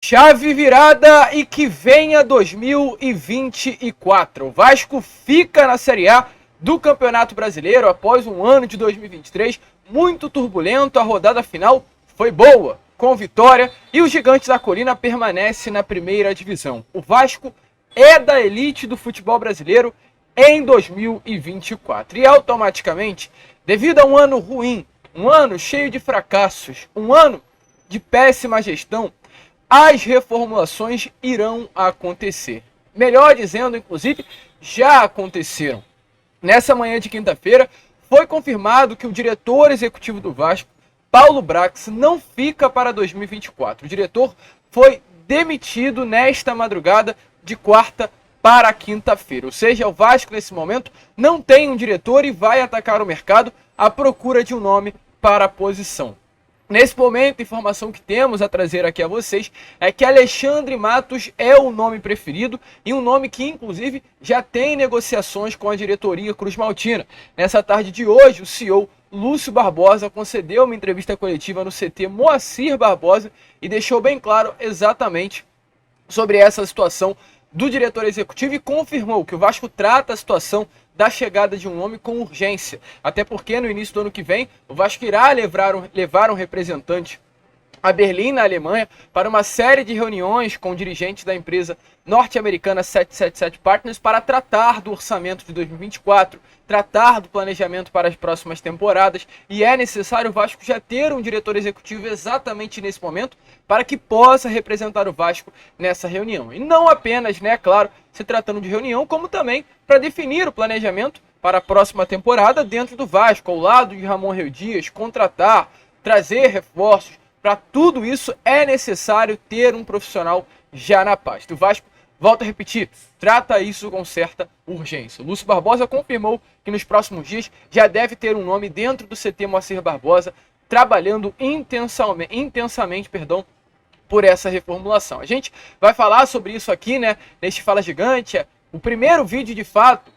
Chave virada e que venha 2024. O Vasco fica na Série A do Campeonato Brasileiro após um ano de 2023 muito turbulento. A rodada final foi boa, com vitória, e o Gigante da Colina permanece na primeira divisão. O Vasco é da elite do futebol brasileiro em 2024. E automaticamente, devido a um ano ruim, um ano cheio de fracassos, um ano de péssima gestão, as reformulações irão acontecer. Melhor dizendo, inclusive, já aconteceram. Nessa manhã de quinta-feira, foi confirmado que o diretor executivo do Vasco, Paulo Brax, não fica para 2024. O diretor foi demitido nesta madrugada de quarta para quinta-feira. Ou seja, o Vasco, nesse momento, não tem um diretor e vai atacar o mercado à procura de um nome para a posição. Nesse momento, a informação que temos a trazer aqui a vocês é que Alexandre Matos é o nome preferido e um nome que, inclusive, já tem negociações com a diretoria Cruz Maltina. Nessa tarde de hoje, o CEO Lúcio Barbosa concedeu uma entrevista coletiva no CT Moacir Barbosa e deixou bem claro exatamente sobre essa situação do diretor executivo e confirmou que o Vasco trata a situação da chegada de um nome com urgência, até porque no início do ano que vem o Vasco irá levar um representante a Berlim, na Alemanha, para uma série de reuniões com dirigentes da empresa norte-americana 777 Partners para tratar do orçamento de 2024, tratar do planejamento para as próximas temporadas, e é necessário o Vasco já ter um diretor executivo exatamente nesse momento para que possa representar o Vasco nessa reunião. E não apenas, claro, se tratando de reunião, como também para definir o planejamento para a próxima temporada dentro do Vasco, ao lado de Ramon Reu Dias, contratar, trazer reforços. Para tudo isso é necessário ter um profissional já na pasta. O Vasco, volto a repetir, trata isso com certa urgência. O Lúcio Barbosa confirmou que nos próximos dias já deve ter um nome dentro do CT Moacir Barbosa, trabalhando intensamente, por essa reformulação. A gente vai falar sobre isso aqui, neste Fala Gigante, o primeiro vídeo de fato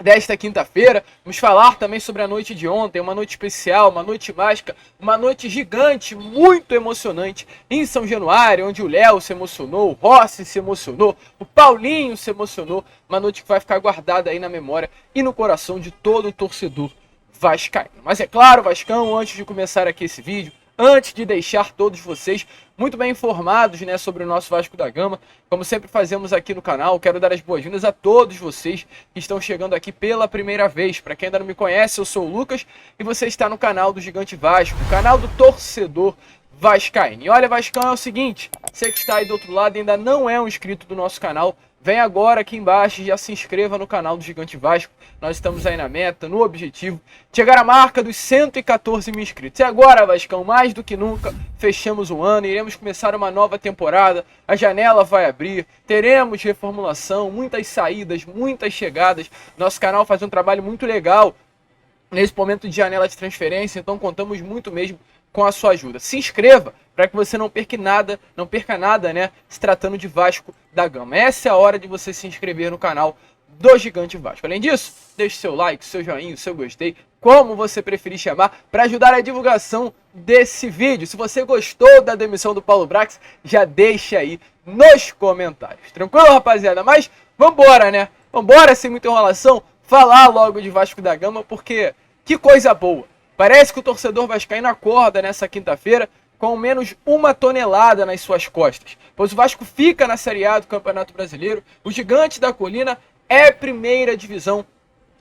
desta quinta-feira. Vamos falar também sobre a noite de ontem, uma noite especial, uma noite mágica, uma noite gigante, muito emocionante em São Januário, onde o Léo se emocionou, o Rossi se emocionou, o Paulinho se emocionou, uma noite que vai ficar guardada aí na memória e no coração de todo o torcedor vascaíno. Mas é claro, Vascão, antes de começar aqui esse vídeo, antes de deixar todos vocês muito bem informados sobre o nosso Vasco da Gama, como sempre fazemos aqui no canal, quero dar as boas-vindas a todos vocês que estão chegando aqui pela primeira vez. Para quem ainda não me conhece, eu sou o Lucas e você está no canal do Gigante Vasco, o canal do torcedor vascaíno. E olha, Vascão, é o seguinte, você que está aí do outro lado e ainda não é um inscrito do nosso canal, vem agora aqui embaixo e já se inscreva no canal do Gigante Vasco. Nós estamos aí na meta, no objetivo, de chegar à marca dos 114 mil inscritos. E agora, Vascão, mais do que nunca, fechamos o ano, iremos começar uma nova temporada, a janela vai abrir, teremos reformulação, muitas saídas, muitas chegadas. Nosso canal faz um trabalho muito legal nesse momento de janela de transferência, então contamos muito mesmo com a sua ajuda. Se inscreva para que você não perca nada, se tratando de Vasco da Gama. Essa é a hora de você se inscrever no canal do Gigante Vasco. Além disso, deixe seu like, seu joinha, seu gostei, como você preferir chamar, para ajudar a divulgação desse vídeo. Se você gostou da demissão do Paulo Brax, já deixa aí nos comentários. Tranquilo, rapaziada? Mas vambora, Vambora, sem muita enrolação, falar logo de Vasco da Gama, porque que coisa boa. Parece que o torcedor vascaíno acorda nessa quinta-feira com menos 1 tonelada nas suas costas, pois o Vasco fica na Série A do Campeonato Brasileiro, o Gigante da Colina é primeira divisão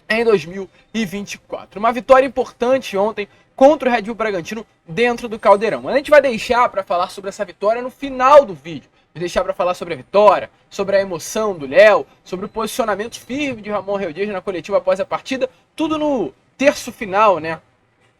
em 2024. Uma vitória importante ontem contra o Red Bull Bragantino dentro do Caldeirão. A gente vai deixar para falar sobre essa vitória no final do vídeo. Vou deixar para falar sobre a vitória, sobre a emoção do Léo, sobre o posicionamento firme de Ramon Reu Dias na coletiva após a partida, tudo no terço final,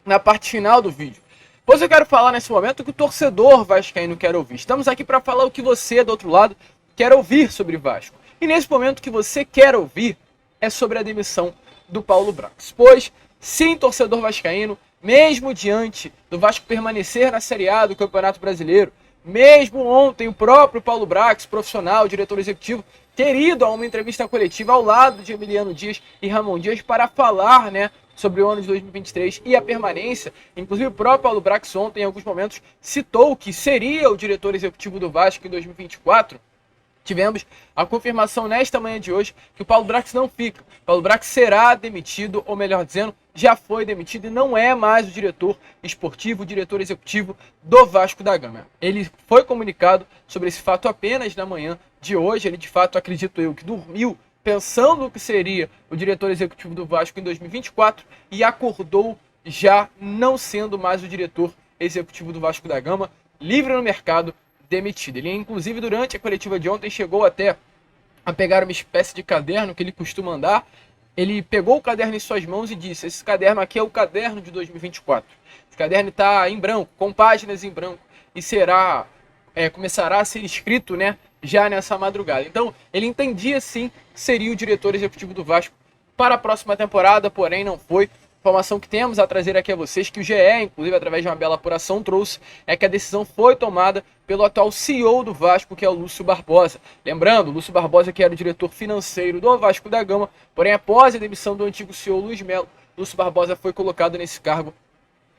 na parte final do vídeo. Pois eu quero falar nesse momento que o torcedor vascaíno quer ouvir. Estamos aqui para falar o que você do outro lado quer ouvir sobre Vasco. E nesse momento que você quer ouvir é sobre a demissão do Paulo Brax. Pois, sim, torcedor vascaíno, mesmo diante do Vasco permanecer na Série A do Campeonato Brasileiro, mesmo ontem o próprio Paulo Brax, profissional, diretor executivo, ter ido a uma entrevista coletiva ao lado de Emiliano Dias e Ramon Dias para falar sobre o ano de 2023 e a permanência. Inclusive o próprio Paulo Brax ontem, em alguns momentos, citou que seria o diretor executivo do Vasco em 2024. Tivemos a confirmação nesta manhã de hoje que o Paulo Brax não fica. O Paulo Brax será demitido, ou melhor dizendo, já foi demitido e não é mais o diretor esportivo, o diretor executivo do Vasco da Gama. Ele foi comunicado sobre esse fato apenas na manhã de hoje. Ele, de fato, acredito eu, que dormiu pensando que seria o diretor executivo do Vasco em 2024 e acordou já não sendo mais o diretor executivo do Vasco da Gama, livre no mercado, demitido. Ele, inclusive, durante a coletiva de ontem, chegou até a pegar uma espécie de caderno que ele costuma andar. Ele pegou o caderno em suas mãos e disse: esse caderno aqui é o caderno de 2024. Esse caderno está em branco, com páginas em branco, e começará a ser escrito, né, já nessa madrugada. Então, ele entendia sim que seria o diretor executivo do Vasco para a próxima temporada, porém não foi. Informação que temos a trazer aqui a vocês, que o GE, inclusive através de uma bela apuração, trouxe, é que a decisão foi tomada pelo atual CEO do Vasco, que é o Lúcio Barbosa. Lembrando, o Lúcio Barbosa, que era o diretor financeiro do Vasco da Gama, porém após a demissão do antigo CEO Luiz Melo, Lúcio Barbosa foi colocado nesse cargo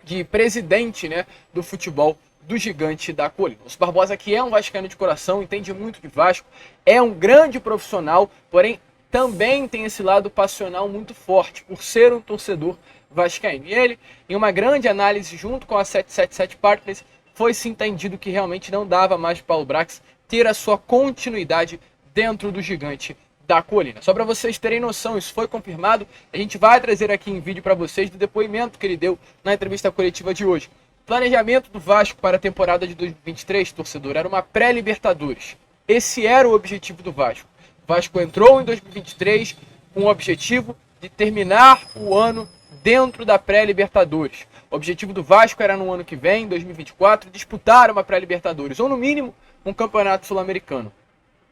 de presidente, né, do futebol do Gigante da Colina. Lúcio Barbosa, que é um vascaíno de coração, entende muito de Vasco, é um grande profissional, porém também tem esse lado passional muito forte, por ser um torcedor vascaíno. E ele, em uma grande análise junto com a 777 Partners, foi se entendido que realmente não dava mais para o Paulo Brax ter a sua continuidade dentro do Gigante da Colina. Só para vocês terem noção, isso foi confirmado. A gente vai trazer aqui em vídeo para vocês do depoimento que ele deu na entrevista coletiva de hoje. Planejamento do Vasco para a temporada de 2023, torcedor, era uma pré-Libertadores. Esse era o objetivo do Vasco. O Vasco entrou em 2023 com o objetivo de terminar o ano dentro da pré-Libertadores. O objetivo do Vasco era no ano que vem, 2024, disputar uma pré-Libertadores, ou no mínimo um campeonato sul-americano.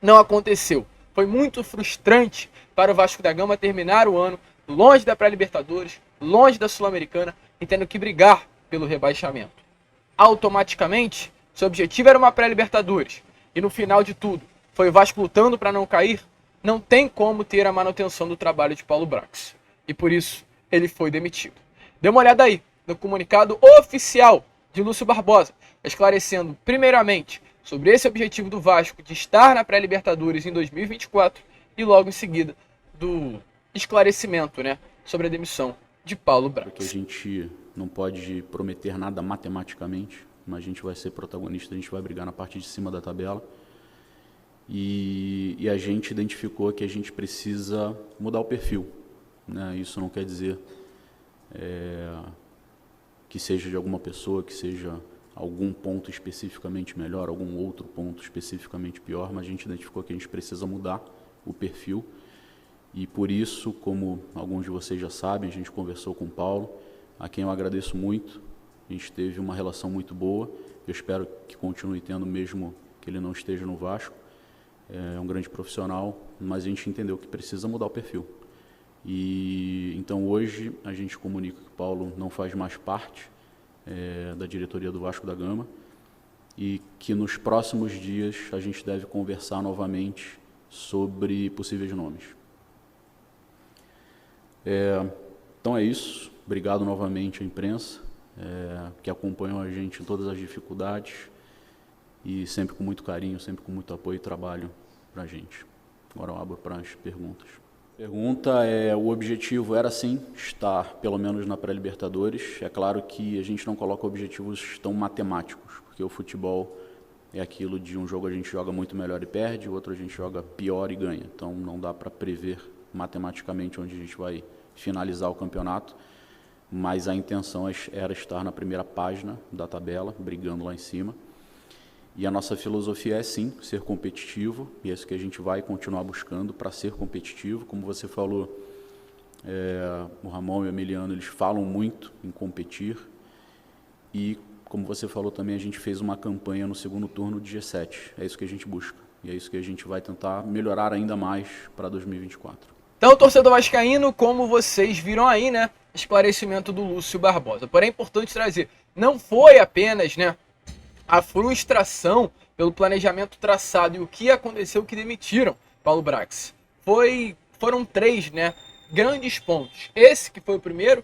Não aconteceu. Foi muito frustrante para o Vasco da Gama terminar o ano longe da pré-Libertadores, longe da Sul-Americana e tendo que brigar pelo rebaixamento. Automaticamente, seu objetivo era uma pré-Libertadores. E no final de tudo, foi o Vasco lutando para não cair. Não tem como ter a manutenção do trabalho de Paulo Brax. E por isso, ele foi demitido. Dê uma olhada aí no comunicado oficial de Lúcio Barbosa, esclarecendo primeiramente sobre esse objetivo do Vasco de estar na pré-Libertadores em 2024 e logo em seguida do esclarecimento, né, sobre a demissão de Paulo Brax. Porque a gente não pode prometer nada matematicamente, mas a gente vai ser protagonista, a gente vai brigar na parte de cima da tabela. E a gente identificou que a gente precisa mudar o perfil, né? Isso não quer dizer que seja de alguma pessoa, que seja algum ponto especificamente melhor, algum outro ponto especificamente pior, mas a gente identificou que a gente precisa mudar o perfil. E por isso, como alguns de vocês já sabem, a gente conversou com o Paulo, a quem eu agradeço muito. A gente teve uma relação muito boa, eu espero que continue tendo mesmo que ele não esteja no Vasco. É um grande profissional, mas a gente entendeu que precisa mudar o perfil. E então hoje a gente comunica que o Paulo não faz mais parte da diretoria do Vasco da Gama e que nos próximos dias a gente deve conversar novamente sobre possíveis nomes. Então é isso. Obrigado novamente à imprensa que acompanhou a gente em todas as dificuldades e sempre com muito carinho, sempre com muito apoio e trabalho para a gente. Agora eu abro para as perguntas. Pergunta o objetivo era sim estar pelo menos na pré-Libertadores. É claro que a gente não coloca objetivos tão matemáticos, porque o futebol é aquilo de um jogo a gente joga muito melhor e perde, o outro a gente joga pior e ganha. Então não dá para prever matematicamente onde a gente vai finalizar o campeonato, mas a intenção era estar na primeira página da tabela, brigando lá em cima. E a nossa filosofia é sim ser competitivo, e é isso que a gente vai continuar buscando para ser competitivo. Como você falou, o Ramon e o Emiliano, eles falam muito em competir, e como você falou também, a gente fez uma campanha no segundo turno de G7, é isso que a gente busca, e é isso que a gente vai tentar melhorar ainda mais para 2024. Então, torcedor vascaíno, como vocês viram aí, né, esclarecimento do Lúcio Barbosa. Porém, é importante trazer, não foi apenas, né, a frustração pelo planejamento traçado e o que aconteceu que demitiram Paulo Brax. Foram três, né, grandes pontos. Esse que foi o primeiro,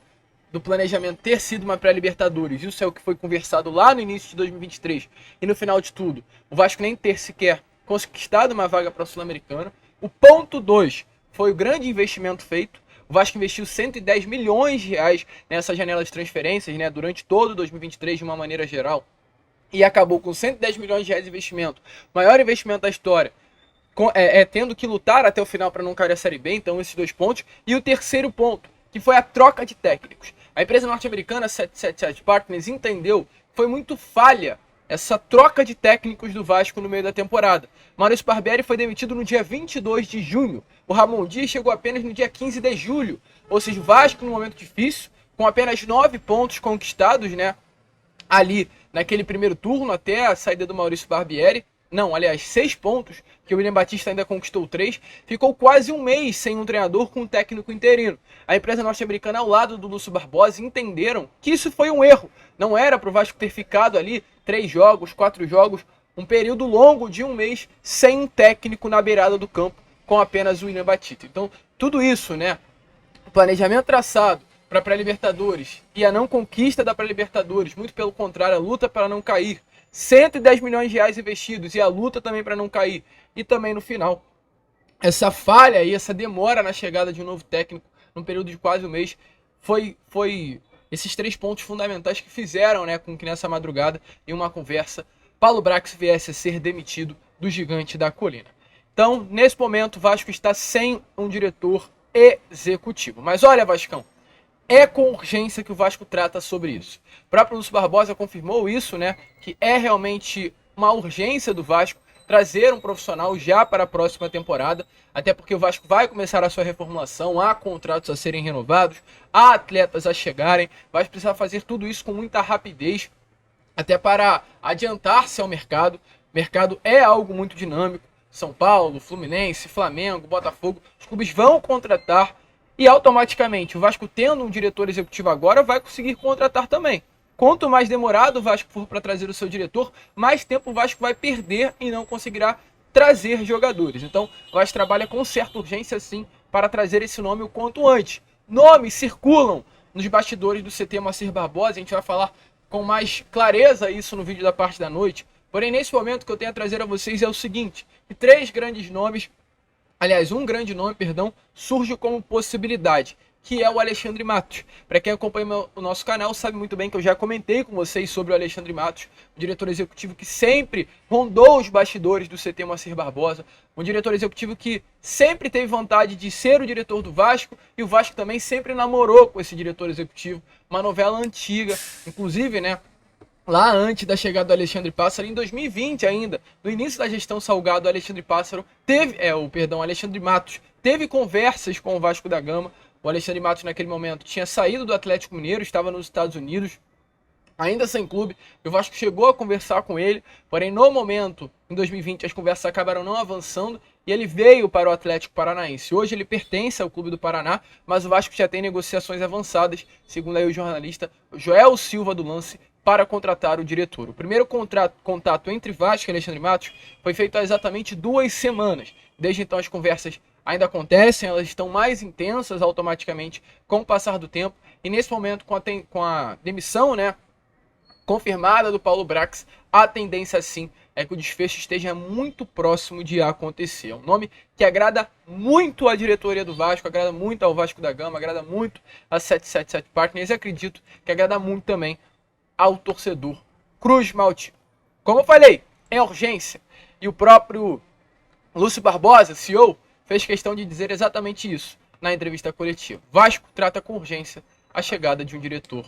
do planejamento ter sido uma pré-Libertadores, isso é o que foi conversado lá no início de 2023, e no final de tudo, o Vasco nem ter sequer conquistado uma vaga para a Sul-Americana. O ponto 2 foi o grande investimento feito. O Vasco investiu 110 milhões de reais nessa janela de transferências, né, durante todo 2023 de uma maneira geral, e acabou com 110 milhões de reais de investimento, maior investimento da história, tendo que lutar até o final para não cair a Série B. Então esses 2 pontos. E o terceiro ponto, que foi a troca de técnicos. A empresa norte-americana 777 Partners entendeu que foi muito falha essa troca de técnicos do Vasco no meio da temporada. Maurício Barbieri foi demitido no dia 22 de junho. O Ramon Dias chegou apenas no dia 15 de julho. Ou seja, o Vasco num momento difícil, com apenas 9 pontos conquistados, né, ali naquele primeiro turno, até a saída do Maurício Barbieri. Não, aliás, 6 pontos, que o William Batista ainda conquistou 3, ficou quase um mês sem um treinador com um técnico interino. A empresa norte-americana, ao lado do Lúcio Barbosa, entenderam que isso foi um erro. Não era para o Vasco ter ficado ali 3 jogos, 4 jogos, um período longo de um mês sem um técnico na beirada do campo, com apenas o William Batista. Então, tudo isso, né, o planejamento traçado para a pré-Libertadores e a não conquista da pré-Libertadores, muito pelo contrário, a luta para não cair, 110 milhões de reais investidos e a luta também para não cair. E também no final, essa falha e essa demora na chegada de um novo técnico, num período de quase um mês, foi esses 3 pontos fundamentais que fizeram, né, com que nessa madrugada, em uma conversa, Paulo Brax viesse a ser demitido do Gigante da Colina. Então, nesse momento, o Vasco está sem um diretor executivo. Mas olha, Vascão, é com urgência que o Vasco trata sobre isso. O próprio Lúcio Barbosa confirmou isso, né? Que é realmente uma urgência do Vasco trazer um profissional já para a próxima temporada, até porque o Vasco vai começar a sua reformulação, há contratos a serem renovados, há atletas a chegarem, vai precisar fazer tudo isso com muita rapidez, até para adiantar-se ao mercado. O mercado é algo muito dinâmico. São Paulo, Fluminense, Flamengo, Botafogo, os clubes vão contratar. E automaticamente, o Vasco tendo um diretor executivo agora, vai conseguir contratar também. Quanto mais demorado o Vasco for para trazer o seu diretor, mais tempo o Vasco vai perder e não conseguirá trazer jogadores. Então, o Vasco trabalha com certa urgência, sim, para trazer esse nome o quanto antes. Nomes circulam nos bastidores do CT Moacir Barbosa, a gente vai falar com mais clareza isso no vídeo da parte da noite. Porém, nesse momento, o que eu tenho a trazer a vocês é o seguinte, que 3 grandes nomes, aliás, um grande nome, perdão, surge como possibilidade, que é o Alexandre Matos. Para quem acompanha o nosso canal sabe muito bem que eu já comentei com vocês sobre o Alexandre Matos, o diretor executivo que sempre rondou os bastidores do CT Moacir Barbosa, um diretor executivo que sempre teve vontade de ser o diretor do Vasco, e o Vasco também sempre namorou com esse diretor executivo, uma novela antiga, inclusive, né, lá antes da chegada do Alexandre Pássaro, em 2020 ainda, no início da gestão Salgado, o Alexandre Pássaro Alexandre Matos teve conversas com o Vasco da Gama. O Alexandre Matos naquele momento tinha saído do Atlético Mineiro, estava nos Estados Unidos, ainda sem clube, e o Vasco chegou a conversar com ele, porém no momento, em 2020, as conversas acabaram não avançando, e ele veio para o Atlético Paranaense. Hoje ele pertence ao clube do Paraná, mas o Vasco já tem negociações avançadas, segundo aí o jornalista Joel Silva do Lance, para contratar o diretor. O primeiro contato entre Vasco e Alexandre Matos foi feito há exatamente 2 semanas. Desde então as conversas ainda acontecem, elas estão mais intensas automaticamente com o passar do tempo. E nesse momento, com a demissão, né, confirmada do Paulo Brax, a tendência sim é que o desfecho esteja muito próximo de acontecer. É um nome que agrada muito à diretoria do Vasco, agrada muito ao Vasco da Gama, agrada muito a 777 Partners e acredito que agrada muito também ao torcedor Cruz Maltino. Como eu falei, é urgência. E o próprio Lúcio Barbosa, CEO, fez questão de dizer exatamente isso na entrevista coletiva. Vasco trata com urgência a chegada de um diretor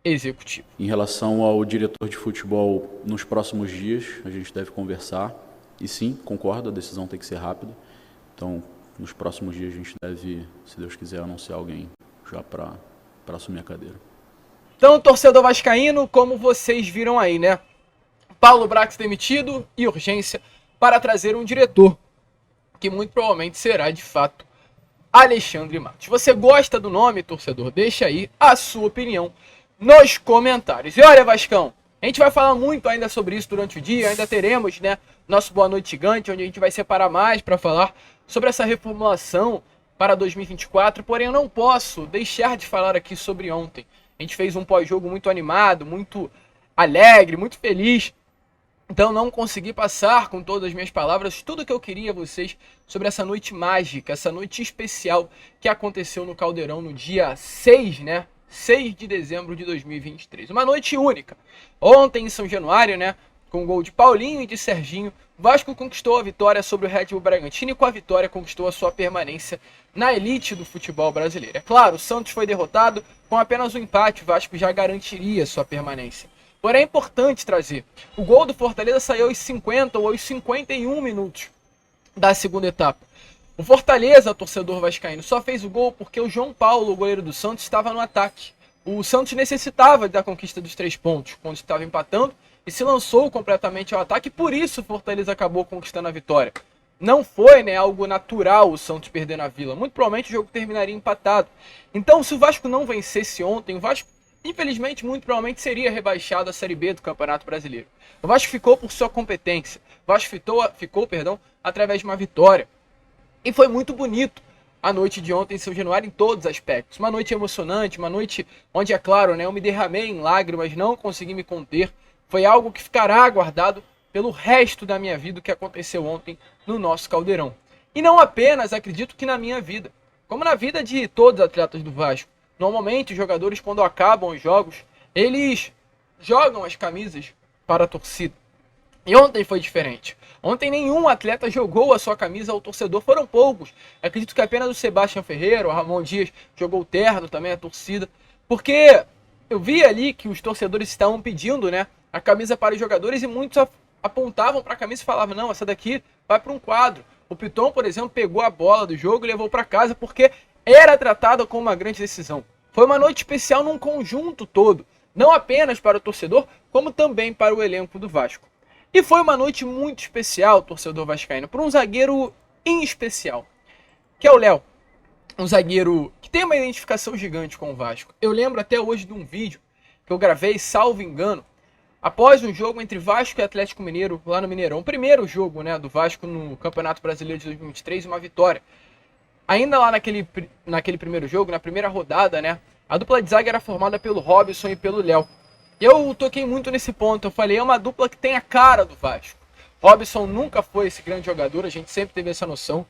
executivo. Em relação ao diretor de futebol, nos próximos dias a gente deve conversar. E sim, concordo, a decisão tem que ser rápida. Então, nos próximos dias a gente deve, se Deus quiser, anunciar alguém já para assumir a cadeira. Então, torcedor vascaíno, como vocês viram aí, né? Paulo Brax demitido e urgência para trazer um diretor, que muito provavelmente será, de fato, Alexandre Matos. Se você gosta do nome, torcedor, deixa aí a sua opinião nos comentários. E olha, Vascão, a gente vai falar muito ainda sobre isso durante o dia, ainda teremos, né, nosso Boa Noite Gigante, onde a gente vai separar mais para falar sobre essa reformulação para 2024, porém eu não posso deixar de falar aqui sobre ontem. A gente fez um pós-jogo muito animado, muito alegre, muito feliz. Então não consegui passar com todas as minhas palavras tudo que eu queria a vocês sobre essa noite mágica, essa noite especial que aconteceu no Caldeirão no dia 6, né? 6 de dezembro de 2023. Uma noite única. Ontem em São Januário, né? Com o gol de Paulinho e de Serginho, o Vasco conquistou a vitória sobre o Red Bull Bragantino e com a vitória conquistou a sua permanência na elite do futebol brasileiro. É claro, o Santos foi derrotado, com apenas um empate, o Vasco já garantiria sua permanência. Porém é importante trazer, o gol do Fortaleza saiu aos 50 ou aos 51 minutos da segunda etapa. O Fortaleza, torcedor vascaíno, só fez o gol porque o João Paulo, o goleiro do Santos, estava no ataque. O Santos necessitava da conquista dos 3 pontos, quando estava empatando, e se lançou completamente ao ataque, e por isso o Fortaleza acabou conquistando a vitória. Não foi, né, algo natural o Santos perder na Vila. Muito provavelmente o jogo terminaria empatado. Então, se o Vasco não vencesse ontem, o Vasco, infelizmente, muito provavelmente seria rebaixado à Série B do Campeonato Brasileiro. O Vasco ficou por sua competência. O Vasco ficou, através de uma vitória. E foi muito bonito a noite de ontem em São Januário em todos os aspectos. Uma noite emocionante, uma noite onde, é claro, né, eu me derramei em lágrimas, não consegui me conter. Foi algo que ficará guardado pelo resto da minha vida, o que aconteceu ontem no nosso Caldeirão. E não apenas, acredito que na minha vida, como na vida de todos os atletas do Vasco. Normalmente, os jogadores, quando acabam os jogos, eles jogam as camisas para a torcida. E ontem foi diferente. Ontem nenhum atleta jogou a sua camisa ao torcedor, foram poucos. Acredito que apenas o Sebastião Ferreira, o Ramon Dias jogou o terno também, a torcida. Porque eu vi ali que os torcedores estavam pedindo, né, a camisa para os jogadores e muitos apontavam para a camisa e falavam, não, essa daqui vai para um quadro. O Piton, por exemplo, pegou a bola do jogo e levou para casa porque era tratada como uma grande decisão. Foi uma noite especial num conjunto todo, não apenas para o torcedor, como também para o elenco do Vasco. E foi uma noite muito especial, torcedor vascaíno, por um zagueiro em especial, que é o Léo. Um zagueiro que tem uma identificação gigante com o Vasco. Eu lembro até hoje de um vídeo que eu gravei, salvo engano, após um jogo entre Vasco e Atlético Mineiro, lá no Mineirão. O primeiro jogo, né, do Vasco no Campeonato Brasileiro de 2023, uma vitória. Ainda lá naquele primeiro jogo, na primeira rodada, né, a dupla de zaga era formada pelo Robson e pelo Léo. Eu toquei muito nesse ponto, eu falei, é uma dupla que tem a cara do Vasco. Robson nunca foi esse grande jogador, a gente sempre teve essa noção.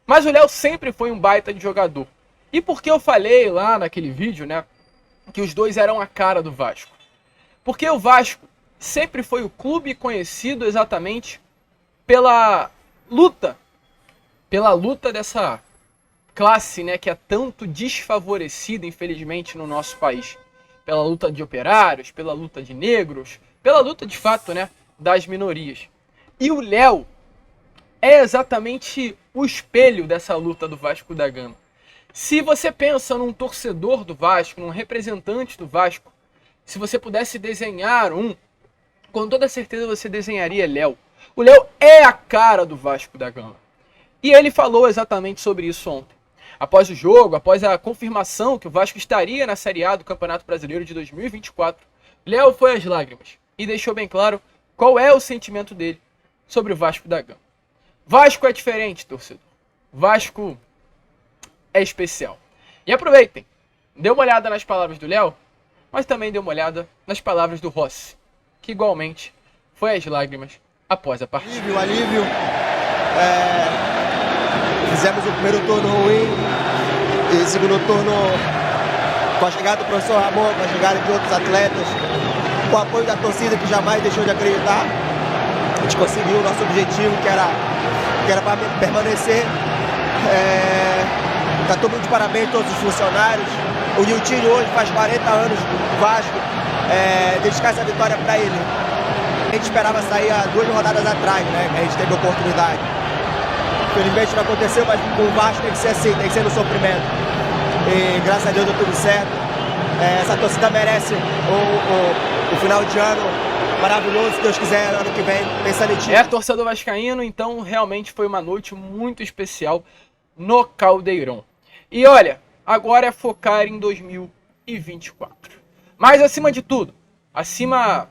Mas o Léo sempre foi um baita de jogador. E por que eu falei lá naquele vídeo, né, que os dois eram a cara do Vasco? Porque o Vasco sempre foi o clube conhecido exatamente pela luta dessa classe, né, que é tanto desfavorecida, infelizmente, no nosso país. Pela luta de operários, pela luta de negros, pela luta, de fato, né, das minorias. E o Léo é exatamente o espelho dessa luta do Vasco da Gama. Se você pensa num torcedor do Vasco, num representante do Vasco, se você pudesse desenhar com toda certeza você desenharia Léo. O Léo é a cara do Vasco da Gama. E ele falou exatamente sobre isso ontem. Após o jogo, após a confirmação que o Vasco estaria na Série A do Campeonato Brasileiro de 2024, Léo foi às lágrimas e deixou bem claro qual é o sentimento dele sobre o Vasco da Gama. Vasco é diferente, torcedor. Vasco é especial. E aproveitem, dê uma olhada nas palavras do Léo, mas também dê uma olhada nas palavras do Rossi, que igualmente foi às lágrimas após a partida. Alívio. Fizemos o primeiro turno ruim e o segundo turno, com a chegada do professor Ramon, com a chegada de outros atletas, com o apoio da torcida que jamais deixou de acreditar, a gente conseguiu o nosso objetivo, que era para permanecer. Está todo mundo de parabéns, todos os funcionários. O Niltinho hoje faz 40 anos do Vasco, dedicar essa vitória para ele. A gente esperava sair há 2 rodadas atrás, né? A gente teve a oportunidade. Infelizmente não aconteceu, mas com o Vasco tem que ser assim, tem que ser no sofrimento. E graças a Deus deu tudo certo. Essa torcida merece o final de ano maravilhoso, se Deus quiser, ano que vem, pensando em ti. Torcedor vascaíno, então realmente foi uma noite muito especial no Caldeirão. E olha, agora é focar em 2024. Mas acima de tudo, acima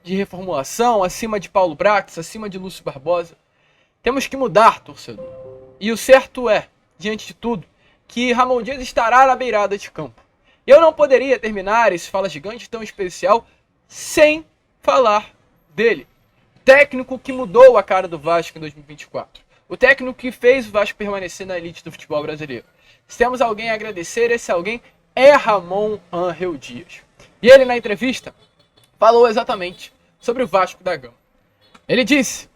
de reformulação, acima de Paulo Brax, acima de Lúcio Barbosa, temos que mudar, torcedor. E o certo é, diante de tudo, que Ramon Dias estará na beirada de campo. E eu não poderia terminar esse Fala Gigante tão especial sem falar dele. Técnico que mudou a cara do Vasco em 2024. O técnico que fez o Vasco permanecer na elite do futebol brasileiro. Se temos alguém a agradecer, esse alguém é Ramon Ángel Dias. E ele, na entrevista, falou exatamente sobre o Vasco da Gama. Ele disse: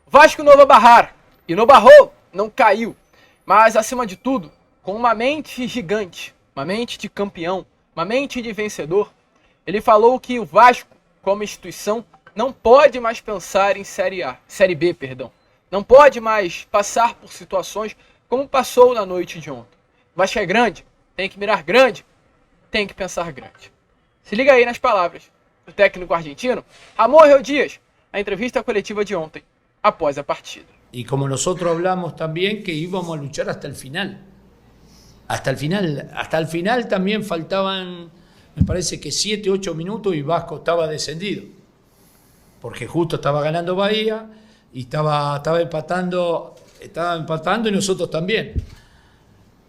Vasco não vai barrar, e não barrou, não caiu. Mas, acima de tudo, com uma mente gigante, uma mente de campeão, uma mente de vencedor, ele falou que o Vasco, como instituição, não pode mais pensar em Série B, perdão. Não pode mais passar por situações como passou na noite de ontem. O Vasco é grande, tem que mirar grande, tem que pensar grande. Se liga aí nas palavras do técnico argentino Ramon Ángel Dias, na entrevista coletiva de ontem, após a partida. Y como nosotros hablamos también que íbamos a luchar hasta el final. Hasta el final también faltaban, me parece que 7, 8 minutos y Vasco estaba descendido. Porque justo estaba ganando Bahía y estaba empatando y nosotros también.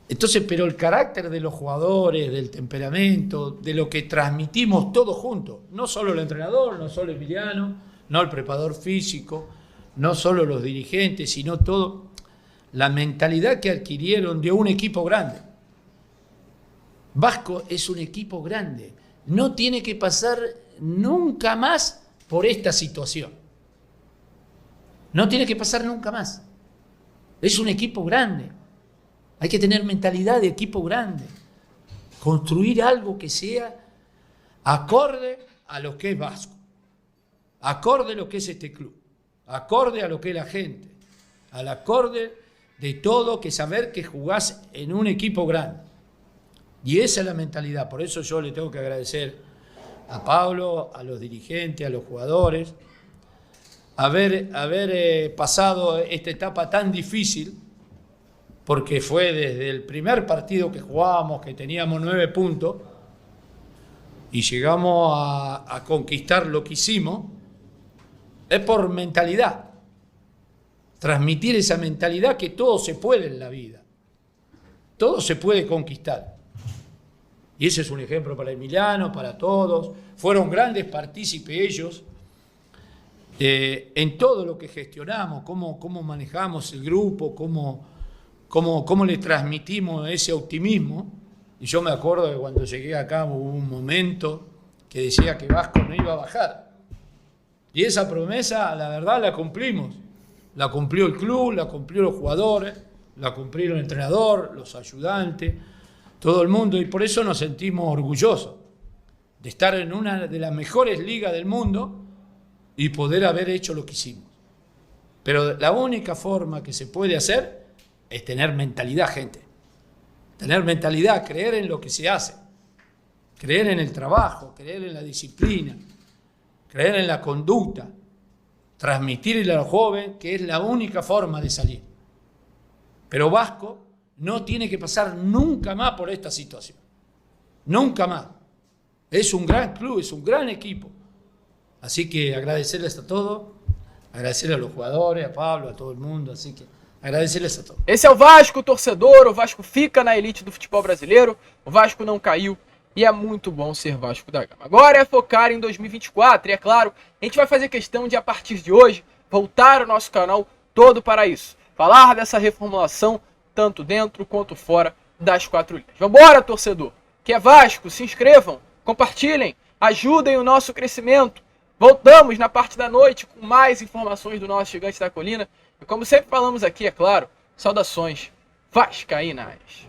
Entonces, pero el carácter de los jugadores, del temperamento, de lo que transmitimos todos juntos, no solo el entrenador, no solo Emiliano, no el preparador físico, no solo los dirigentes, sino todo, la mentalidad que adquirieron de un equipo grande. Vasco es un equipo grande, no tiene que pasar nunca más por esta situación. No tiene que pasar nunca más. Es un equipo grande. Hay que tener mentalidad de equipo grande. Construir algo que sea acorde a lo que es Vasco. Acorde a lo que es este club. Acorde a lo que es la gente. Al acorde de todo, que saber que jugás en un equipo grande. Y esa es la mentalidad. Por eso yo le tengo que agradecer a Pablo, a los dirigentes, a los jugadores, haber pasado esta etapa tan difícil, porque fue desde el primer partido que jugábamos, que teníamos 9 puntos, y llegamos a conquistar lo que hicimos, es por mentalidad. Transmitir esa mentalidad que todo se puede en la vida. Todo se puede conquistar. Y ese es un ejemplo para Emiliano, para todos. Fueron grandes partícipes ellos en todo lo que gestionamos, cómo manejamos el grupo, cómo le transmitimos ese optimismo. Y yo me acuerdo que cuando llegué acá hubo un momento que decía que Vasco no iba a bajar. Y esa promesa, la verdad, la cumplimos. La cumplió el club, la cumplió los jugadores, la cumplió el entrenador, los ayudantes, todo el mundo. Y por eso nos sentimos orgullosos de estar en una de las mejores ligas del mundo y poder haber hecho lo que hicimos. Pero la única forma que se puede hacer es tener mentalidad, gente. Tener mentalidad, creer en lo que se hace. Creer en el trabajo, creer en la disciplina, creer en la conducta. Transmitirle a los jóvenes que es la única forma de salir. Pero Vasco no tiene que pasar nunca más por esta situación. Nunca más. Es un gran club, es un gran equipo. Así que agradecerles a todos, agradecerles a los jugadores, a Pablo, a todo el mundo. Así que agradecerles a todos. Esse é o Vasco, torcedor. O Vasco fica na elite do futebol brasileiro. O Vasco não caiu. E é muito bom ser Vasco da Gama. Agora é focar em 2024 e, é claro, a gente vai fazer questão de, a partir de hoje, voltar o nosso canal todo para isso. Falar dessa reformulação, tanto dentro quanto fora das 4 linhas. Vambora, torcedor! Que é Vasco, se inscrevam, compartilhem, ajudem o nosso crescimento. Voltamos na parte da noite com mais informações do nosso Gigante da Colina. E como sempre falamos aqui, é claro, saudações vascaínas.